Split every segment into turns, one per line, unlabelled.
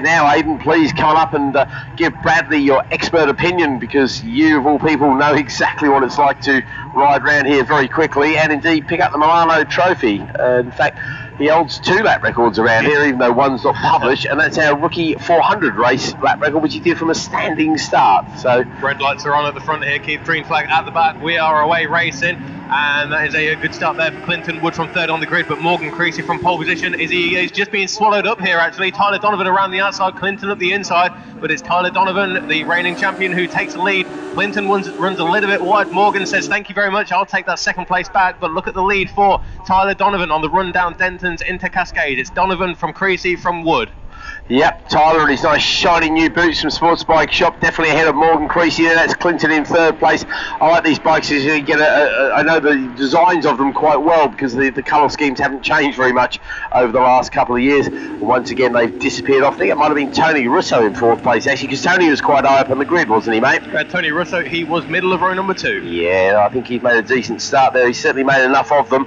Now, Aidan, please come up and give Bradley your expert opinion, because you, of all people, know exactly what it's like to ride round here very quickly and indeed pick up the Milano Trophy. In fact, he holds 2 lap records around here, even though one's not published, and that's our rookie 400 race lap record, which he did from a standing start. So
red lights are on at the front here, Keith. Green flag at the back. We are away racing. And that is a good start there for Clinton Wood from 3rd on the grid, but Morgan Creasy from pole position is just being swallowed up here, actually. Tyler Donovan around the outside, Clinton at the inside, but it's Tyler Donovan, the reigning champion, who takes the lead. Clinton runs a little bit wide. Morgan says, thank you very much, I'll take that 2nd place back, but look at the lead for Tyler Donovan on the run down Denton's into Cascade. It's Donovan from Creasy from Wood.
Yep, Tyler and his nice shiny new boots from Sports Bike Shop, definitely ahead of Morgan Creasy there. That's Clinton in 3rd place. I like these bikes, you get I know the designs of them quite well, because the colour schemes haven't changed very much over the last couple of years. Once again, they've disappeared off. I think it might have been Tony Russo in 4th place, actually, because Tony was quite high up on the grid, wasn't he, mate?
Tony Russo, he was middle of row number 2.
Yeah, I think he's made a decent start there. He's certainly made enough of them.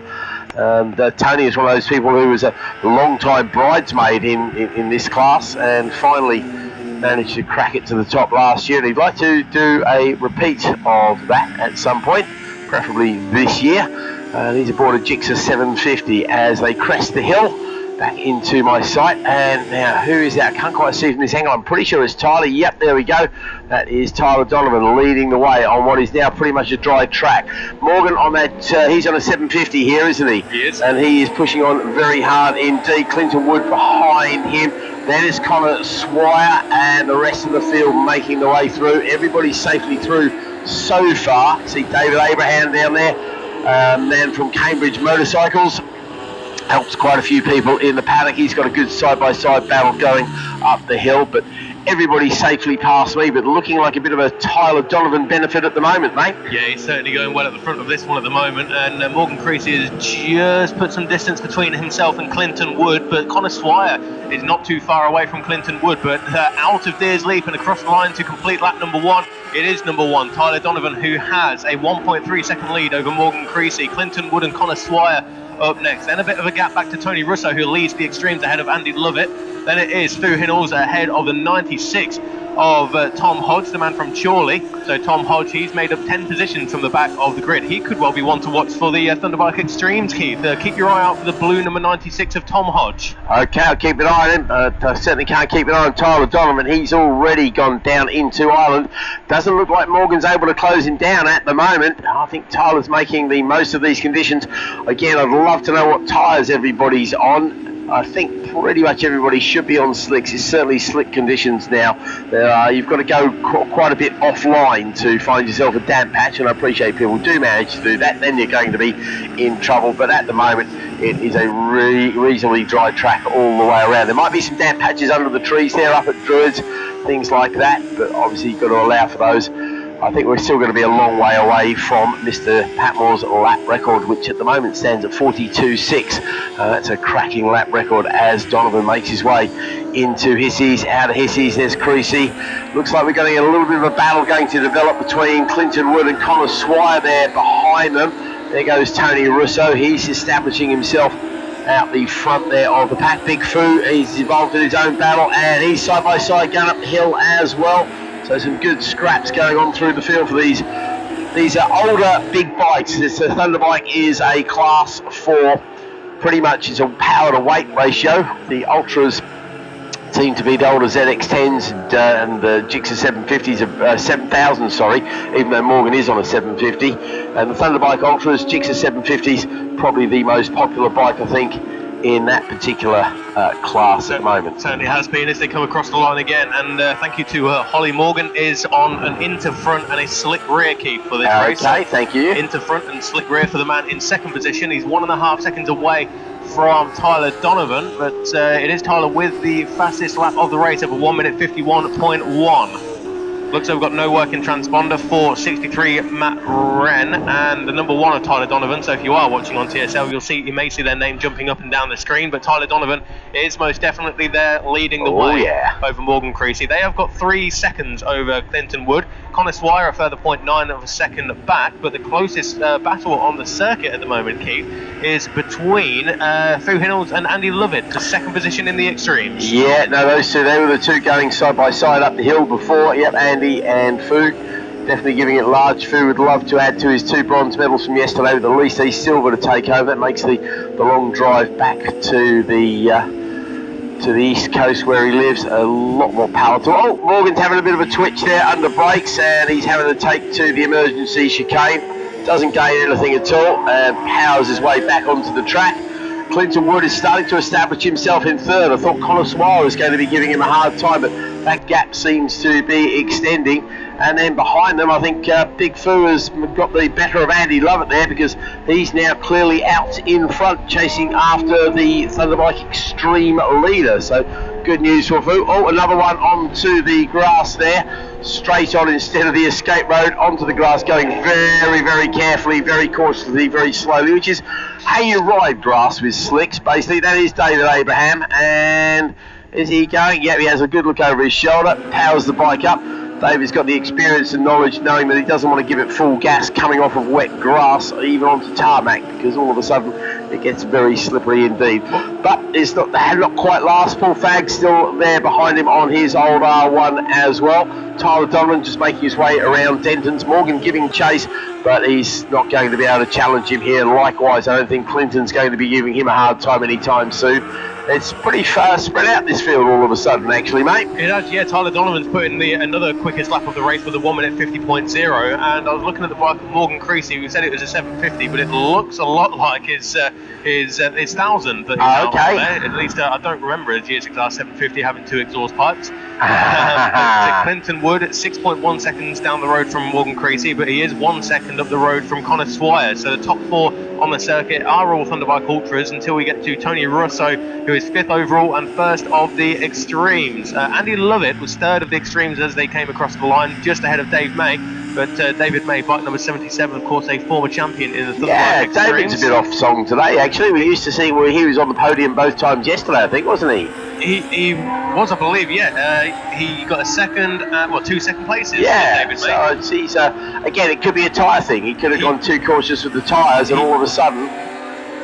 And Tony is one of those people who was a long-time bridesmaid in this class, and finally managed to crack it to the top last year. And he'd like to do a repeat of that at some point, preferably this year. He's aboard a Gixxer 750 as they crest the hill back into my sight. And now, who is that? I can't quite see from this angle. I'm pretty sure it's Tyler. Yep, there we go. That is Tyler Donovan leading the way on what is now pretty much a dry track. Morgan on that, he's on a 750 here, isn't he?
He is.
And he is pushing on very hard indeed. Clinton Wood behind him. Then is Connor Swire and the rest of the field making the way through. Everybody's safely through so far. See David Abraham down there, man from Cambridge Motorcycles. Helps quite a few people in the paddock. He's got a good side-by-side battle going up the hill, but everybody's safely past me, but looking like a bit of a Tyler Donovan benefit at the moment, mate.
Yeah, he's certainly going well at the front of this one at the moment, and Morgan Creasy has just put some distance between himself and Clinton Wood, but Connor Swire is not too far away from Clinton Wood, but out of Deers Leap and across the line to complete lap number 1, it is number 1, Tyler Donovan, who has a 1.3 second lead over Morgan Creasy. Clinton Wood and Connor Swire up next. Then a bit of a gap back to Tony Russo, who leads the extremes ahead of Andy Lovett. Then it is Stu Hinnels ahead of the 96 of Tom Hodge, the man from Chorley. So Tom Hodge, he's made up 10 positions from the back of the grid. He could well be one to watch for the Thunderbike Extremes, Keith. Keep your eye out for the blue number 96 of Tom Hodge.
Okay, I'll keep an eye on him. I certainly can't keep an eye on Tyler Donovan. He's already gone down into Ireland. Doesn't look like Morgan's able to close him down at the moment. I think Tyler's making the most of these conditions. Again, I'd love to know what tyres everybody's on. I think pretty much everybody should be on slicks. It's certainly slick conditions now. You've got to go quite a bit offline to find yourself a damp patch, and I appreciate people do manage to do that. Then you're going to be in trouble, but at the moment it is a reasonably dry track all the way around. There might be some damp patches under the trees there up at Druids, things like that, but obviously you've got to allow for those. I think we're still going to be a long way away from Mr. Patmore's lap record, which at the moment stands at 42.6. That's a cracking lap record as Donovan makes his way into Hissies. Out of Hissies, there's Creasy. Looks like we're going to get a little bit of a battle going to develop between Clinton Wood and Connor Swire there behind them. There goes Tony Russo. He's establishing himself out the front there of the pack. Big Foo, he's involved in his own battle, and he's side by side going up the hill as well. So some good scraps going on through the field for these. These are older big bikes. This Thunderbike is a class 4. Pretty much it's a power to weight ratio. The Ultras seem to be the older ZX10s and the Gixxer 750s, 7000, sorry, even though Morgan is on a 750. And the Thunderbike Ultras, Gixxer 750s, probably the most popular bike, I think, in that particular class at the moment.
Certainly has been as they come across the line again, and thank you to Holly Morgan is on an inter front and a slick rear, Keith, for this race.
Okay, thank you.
Inter front and slick rear for the man in 2nd position. He's 1.5 seconds away from Tyler Donovan, but it is Tyler with the fastest lap of the race over 1 minute 51.1. Looks like we've got no working transponder for 63 Matt Wren and the number 1 of Tyler Donovan. So if you are watching on TSL, you may see their name jumping up and down the screen. But Tyler Donovan is most definitely there leading the way over Morgan Creasy. They have got 3 seconds over Clinton Wood. Connor Swire a further 0.9 of a second back. But the closest battle on the circuit at the moment, Keith, is between Fu Hinnels and Andy Lovett, the second position in the extremes.
Yeah, no, those two, they were the two going side by side up the hill before. Yep, Andy and Fu. Definitely giving it large. Fu would love to add to his 2 bronze medals from yesterday with at least a silver to take over. That makes the long drive back to the east coast where he lives a lot more palatable. Oh, Morgan's having a bit of a twitch there under brakes, and he's having to take to the emergency chicane. Doesn't gain anything at all, and powers his way back onto the track. Clinton Wood is starting to establish himself in third. I thought Connor Swire was going to be giving him a hard time, but that gap seems to be extending. And then behind them, I think Big Fu has got the better of Andy Lovett there, because he's now clearly out in front, chasing after the Thunderbike Extreme leader. So good news for Fu. Oh, another one onto the grass there. Straight on instead of the escape road, onto the grass, going very, very carefully, very cautiously, very slowly, which is how you ride grass with slicks, basically. That is David Abraham. And is he going? Yeah, he has a good look over his shoulder, powers the bike up. David's got the experience and knowledge, knowing that he doesn't want to give it full gas coming off of wet grass, even onto tarmac, because all of a sudden it gets very slippery indeed. But it's not quite last. Paul Fagg still there behind him on his old R1 as well. Tyler Donovan just making his way around Denton's. Morgan giving chase, but he's not going to be able to challenge him here. Likewise, I don't think Clinton's going to be giving him a hard time anytime soon. It's pretty far spread out, this field, all of a sudden, actually, mate.
It has, yeah. Tyler Donovan's put in another quickest lap of the race with a 1 minute 50.0, and I was looking at the bike of Morgan Creasy, who said it was a 750, but it looks a lot like his 1000 that he's out there. At least I don't remember a GSX R 750 having 2 exhaust pipes. Clinton Wood at 6.1 seconds down the road from Morgan Creasy, but he is 1 second up the road from Connor Swire. So the top 4 on the circuit are all Thunderbike Ultras until we get to Tony Russo, who is 5th overall and 1st of the Extremes. Andy Lovett was 3rd of the Extremes as they came across the line, just ahead of Dave May. But David May, bike number 77, of course, a former champion in the Thunderbike Extremes. Yeah,
David's a bit off song today, actually. We used to see where he was on the podium both times yesterday, I think, wasn't he?
He was, I believe, yeah. He got a second, 2 second places.
Yeah,
David
May. So he's, again, it could be a tyre thing. He could have gone too cautious with the tyres, and all of a sudden...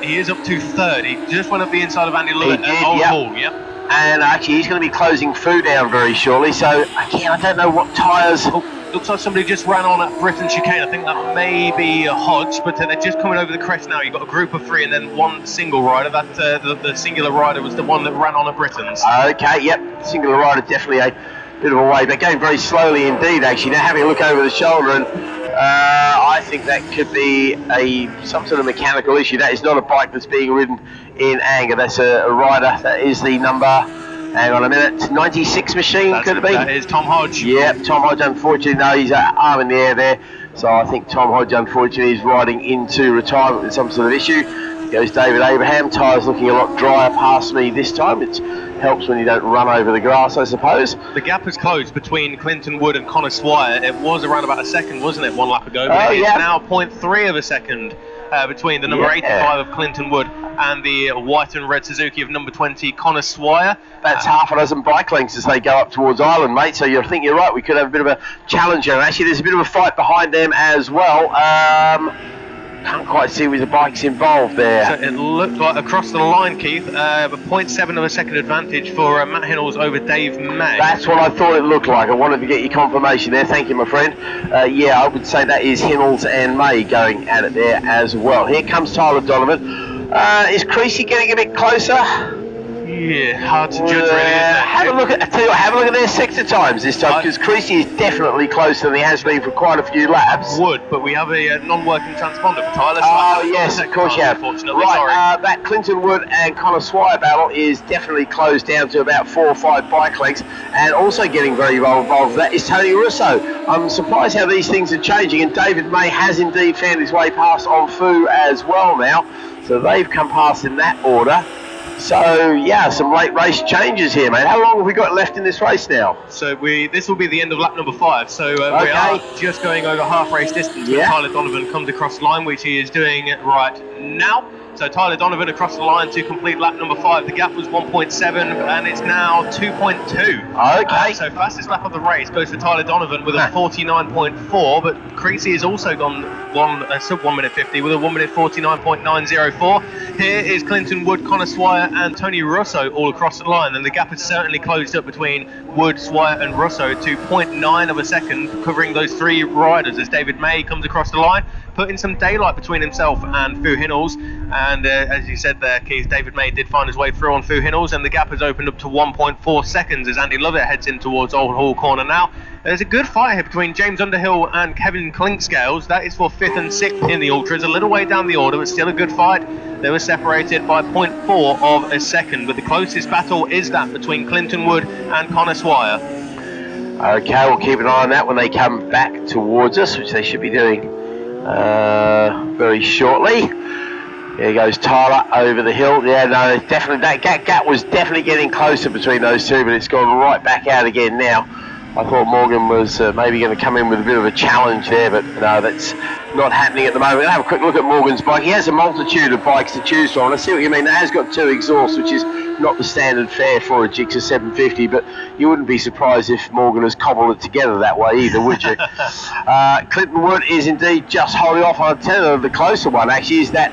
He is up to 3rd. He just went up the inside of Andy Lovett at Old Hall, yep.
And actually, he's going to be closing Fu down very shortly. So, again, I don't know what tyres...
Looks like somebody just ran on at Britain chicane. I think that may be a Hodge, but they're just coming over the crest now. You've got a group of 3 and then 1 single rider. That the singular rider was the one that ran on at Britain's. Okay, yep. Singular rider, definitely a bit of a way, but going very slowly indeed, actually. Now having a look over the shoulder, and I think that could be some sort of mechanical issue. That is not a bike that's being ridden in anger. That's a rider. That is the number... Hang on a minute, 96 machine, could it be? That is Tom Hodge.
Yep, Tom Hodge, unfortunately, no, he's arm in the air there. So I think Tom Hodge, unfortunately, is riding into retirement with some sort of issue. Goes David Abraham, tyres looking a lot drier past me this time. It helps when you don't run over the grass, I suppose.
The gap has closed between Clinton Wood and Connor Swire. It was around about a second, wasn't it, 1 lap ago? But it's now 0.3 of a second. Between the number 85 of Clinton Wood and the white and red Suzuki of number 20 Connor Swire.
That's half a dozen bike lengths as they go up towards Ireland, mate. So you think you're right, we could have a bit of a challenge here. And actually, there's a bit of a fight behind them as well. Can't quite see with the bikes involved there.
So it looked like across the line, Keith, a 0.7 of a second advantage for Matt Hinnels over Dave May.
That's what I thought it looked like. I wanted to get your confirmation there. Thank you, my friend. Yeah, I would say that is Hinnels and May going at it there as well. Here comes Tyler Donovan. Is Creasy getting a bit closer?
Yeah, hard to judge really, isn't it?
Have a look at their sector times this time, because Creasy is definitely closer than he has been for quite a few laps.
But we have a non-working transponder for Tyler.
Oh yes, of course you have.
Unfortunately,
right, that Clinton Wood and Connor Swire battle is definitely closed down to about 4 or 5 bike lengths, and also getting very well involved with that is Tony Russo. I'm surprised how these things are changing, and David May has indeed found his way past on Fu as well now. So they've come past in that order. So yeah, some late race changes here, mate. How long have we got left in this race now?
So this will be the end of lap number 5. So we are just going over half race distance when Tyler Donovan comes across the line, which he is doing right now. So Tyler Donovan across the line to complete lap number 5. The gap was 1.7 and it's now 2.2.
Okay.
So fastest lap of the race goes for Tyler Donovan with a 49.4, but Creasy has also gone sub 1 minute 50 with a 1 minute 49.904. Here is Clinton Wood, Connor Swire and Tony Russo all across the line, and the gap has certainly closed up between Wood, Swire and Russo to 0.9 of a second, covering those 3 riders as David May comes across the line, putting some daylight between himself and Fu Hinnels. And as you said there, Keith, David May did find his way through on Fu Hinnels, and the gap has opened up to 1.4 seconds as Andy Lovett heads in towards Old Hall Corner now. There's a good fight here between James Underhill and Kevin Clinkscales. That is for 5th and 6th in the Ultras, a little way down the order, but still a good fight. They were separated by 0.4 of a second, but the closest battle is that between Clinton Wood and Connor Swire.
Okay, we'll keep an eye on that when they come back towards us, which they should be doing very shortly. There goes Tyler over the hill. Yeah, no, definitely that gap was definitely getting closer between those two, but it's gone right back out again now. I thought Morgan was maybe going to come in with a bit of a challenge there, but no, that's not happening at the moment. We'll have a quick look at Morgan's bike. He has a multitude of bikes to choose from. I see what you mean. It has got 2 exhausts, which is not the standard fare for a Gixxer 750, but you wouldn't be surprised if Morgan has cobbled it together that way either, would you? Clinton Wood is indeed just holding off. I'll tell you, the closer one actually is that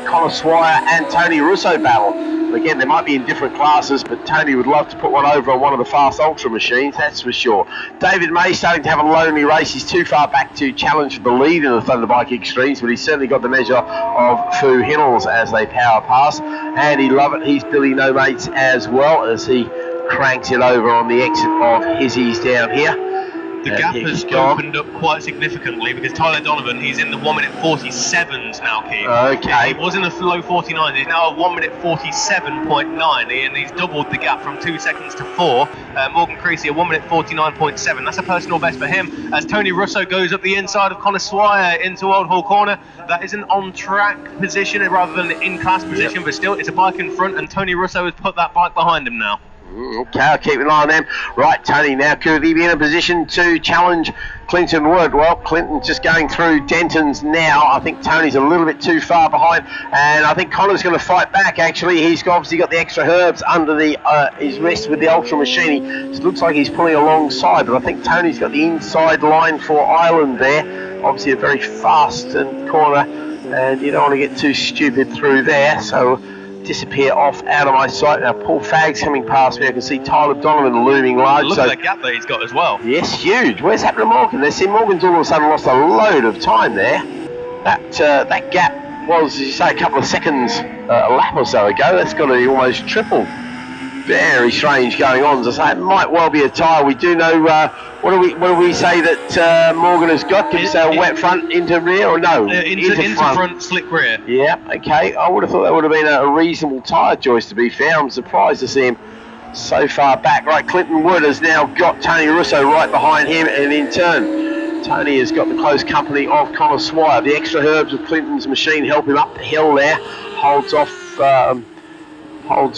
Connor Swire and Tony Russo battle. Again, they might be in different classes, but Tony would love to put one over on one of the fast ultra machines, that's for sure. David May starting to have a lonely race. He's too far back to challenge for the lead in the Thunderbike Extremes, but he's certainly got the measure of Fu Hinnels as they power past. Andy Lovett, he's Billy No Mates as well as he cranks it over on the exit of Hizzies down here.
The gap has opened up quite significantly because Tyler Donovan, he's in the 1 minute 47s now, Keith.
Okay.
He was in the low 49s, he's now at 1 minute 47.9, and he's doubled the gap from 2 seconds to 4. Morgan Creasy at 1 minute 49.7. That's a personal best for him. As Tony Russo goes up the inside of Connor Swire into Old Hall Corner, that is an on-track position rather than an in-class position, but still, it's a bike in front, and Tony Russo has put that bike behind him now.
Okay, I'll keep an eye on them. Right, Tony, now could he be in a position to challenge Clinton Wood? Well, Clinton's just going through Denton's now. I think Tony's a little bit too far behind, and I think Connor's going to fight back, actually. He's obviously got the extra herbs under his wrist with the Ultra Machine. It looks like he's pulling alongside, but I think Tony's got the inside line for Ireland there. Obviously a very fast corner, and you don't want to get too stupid through there, so disappear off out of my sight. Now Paul Fagg's coming past me. I can see Tyler Donovan looming large.
Look at that gap that he's got as well.
Yes, huge. Where's happened to Morgan? They see Morgan's all of a sudden lost a load of time there. That gap was, as you say, a couple of seconds a lap or so ago. That's got to be almost triple. Very strange going on. As I say, it might well be a tyre. We do know what do we say that Morgan has got? Can you say a wet front into rear or no?
Into front, slick rear.
Yeah, okay. I would have thought that would have been a reasonable tyre choice, to be fair. I'm surprised to see him so far back. Right, Clinton Wood has now got Tony Russo right behind him, and in turn, Tony has got the close company of Connor Swire. The extra herbs of Clinton's machine help him up the hill there. Holds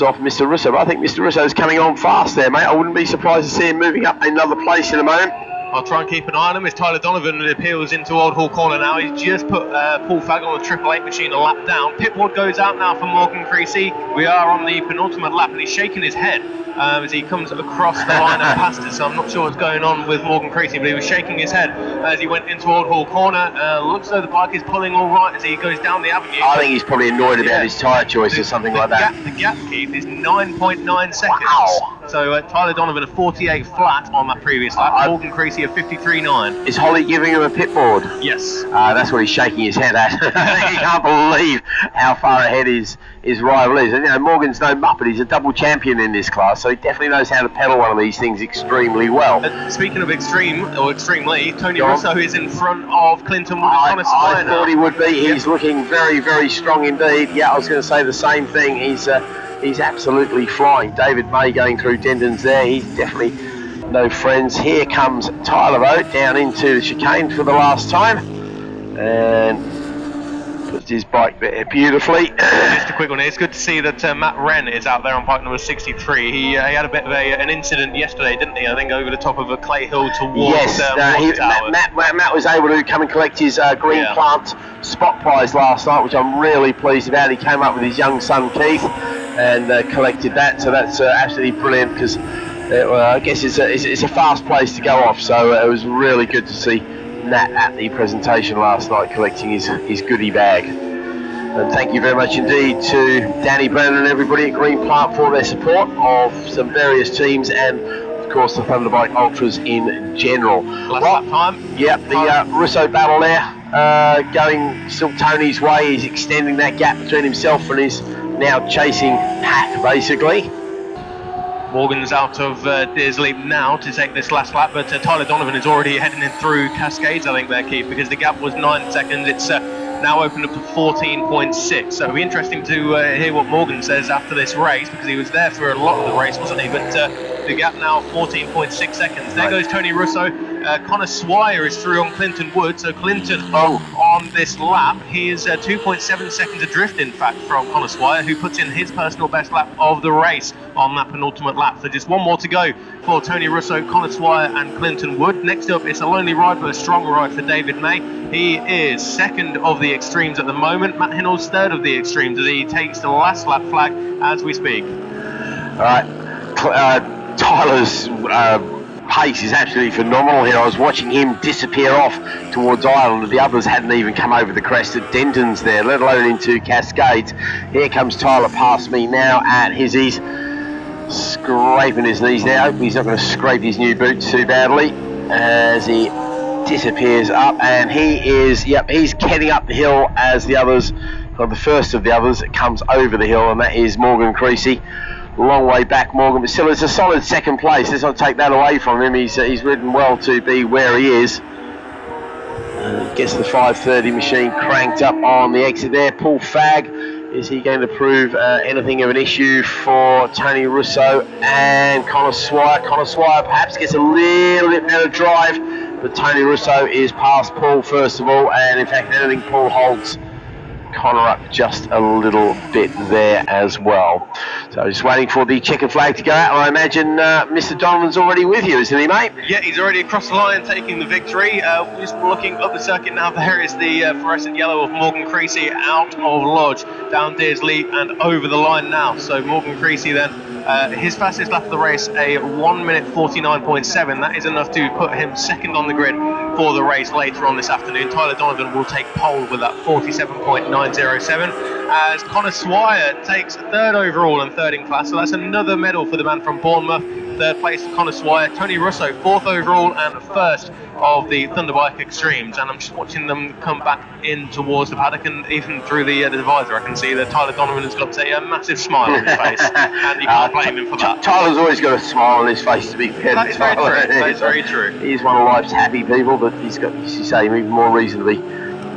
off Mr. Russo, but I think Mr. Russo is coming on fast there, mate. I wouldn't be surprised to see him moving up another place in a moment.
I'll try and keep an eye on him as Tyler Donovan appeals into Old Hall Corner now. He's just put Paul Fagg on the 888 machine a lap down. Pitwood goes out now for Morgan Creasy. We are on the penultimate lap, and he's shaking his head as he comes across the line and past us. So I'm not sure what's going on with Morgan Creasy, but he was shaking his head as he went into Old Hall Corner. Looks as though the bike is pulling all right as he goes down the avenue.
I think he's probably annoyed about his tyre choice or something like that.
The gap, Keith, is 9.9 seconds.
Wow.
So Tyler Donovan a 48 flat on that previous lap. Morgan Creasy a 53.9.
Is Holly giving him a pit board?
Yes.
That's what he's shaking his head at. He can't believe how far ahead his rival is. And, you know, Morgan's no muppet. He's a double champion in this class, so he definitely knows how to pedal one of these things extremely well.
Speaking of extremely, Tony Russo is in front of Clinton Wood.
I thought he would be. He's looking very, very strong indeed. Yeah, I was going to say the same thing. He's absolutely flying. David May going through Denton's there. He's definitely no friends. Here comes Tyler though, down into the chicane for the last time. And Puts his bike there beautifully.
Just a quick one here. It's good to see that Matt Wren is out there on bike number 63. He had a bit of an incident yesterday, didn't he? I think over the top of a clay hill towards
Matt was able to come and collect his Green Plant spot prize last night, which I'm really pleased about. He came up with his young son Keith and collected that, so that's absolutely brilliant, because I guess it's a fast place to go off, so it was really good to see Nat at the presentation last night collecting his goodie bag. And thank you very much indeed to Danny Brennan and everybody at Green Plant for their support of some various teams and of course the Thunderbike Ultras in general.
Last lap time.
Yep, the Russo battle there going still Tony's way. He's extending that gap between himself and his now chasing pack basically.
Morgan's out of Deers Leap now to take this last lap, but Tyler Donovan is already heading in through Cascades, I think, there, Keith, because the gap was 9 seconds. It's now opened up to 14.6. So it'll be interesting to hear what Morgan says after this race, because he was there for a lot of the race, wasn't he? But the gap now 14.6 seconds. There goes Tony Russo. Connor Swire is through on Clinton Wood. So Clinton on this lap, he is 2.7 seconds adrift, in fact, from Connor Swire, who puts in his personal best lap of the race on that penultimate lap. So just one more to go for Tony Russo, Connor Swire and Clinton Wood. Next up, it's a lonely ride, but a strong ride for David May. He is second of the extremes at the moment. Matt Hinnell's third of the extremes as he takes the last lap flag as we speak.
All right, Tyler's pace is absolutely phenomenal here. I was watching him disappear off towards Ireland. The others hadn't even come over the crest at Denton's there, let alone into Cascades. Here comes Tyler past me now at his ease, scraping his knees there. Hopefully he's not going to scrape his new boots too badly as he disappears up, and he's heading up the hill as the others, or the first of the others comes over the hill, and that is Morgan Creasy. Long way back, Morgan, but still it's a solid second place. Let's not take that away from him. He's ridden well to be where he is. Gets the 530 machine cranked up on the exit there. Paul Fagg, is he going to prove anything of an issue for Tony Russo and Connor Swire? Connor Swire perhaps gets a little bit better drive, but Tony Russo is past Paul first of all, and in fact anything, Paul holds Connor up just a little bit there as well. So just waiting for the checkered flag to go out. I imagine Mr. Donovan's already with you, isn't he, mate?
Yeah, he's already across the line taking the victory. Just looking up the circuit now, there is the fluorescent yellow of Morgan Creasy out of Lodge, down Deers Leap and over the line now. So Morgan Creasy then, his fastest lap of the race, a 1 minute 49.7. That is enough to put him second on the grid for the race later on this afternoon. Tyler Donovan will take pole with that 47.907, as Connor Swire takes third overall and third in class. So that's another medal for the man from Bournemouth. Third place for Connor Swire. Tony Russo, fourth overall and first of the Thunderbike Extremes. And I'm just watching them come back in towards the paddock, and even through the visor I can see that Tyler Donovan has got a massive smile on his face, and you can't blame him for that.
Tyler's always got a smile on his face, to be fair.
That is very true. That is very true.
He's one of life's happy people, but he's got, as you say, even more reason to be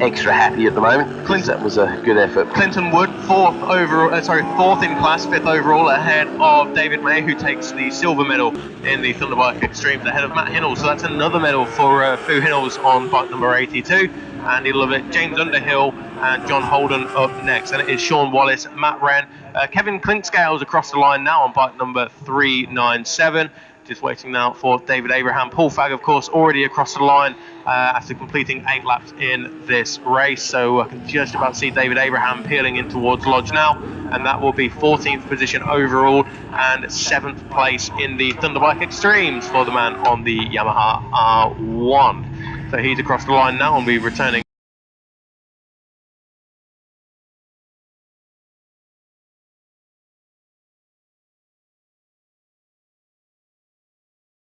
extra happy at the moment. That was a good effort.
Clinton Wood, fourth in class, fifth overall, ahead of David May, who takes the silver medal in the Thunderbike Extremes, ahead of Matt Hinnell. So that's another medal for Fu Hinnells on bike number 82. Andy Lovett, James Underhill and John Holden up next. And it is Sean Wallace, Matt Wren, Kevin Clinkscales across the line now on bike number 397. Just waiting now for David Abraham. Paul Fagg, of course, already across the line after completing 8 laps in this race. So I can just about see David Abraham peeling in towards Lodge now. And that will be 14th position overall and 7th place in the Thunderbike Extremes for the man on the Yamaha R1. So he's across the line now and we'll be returning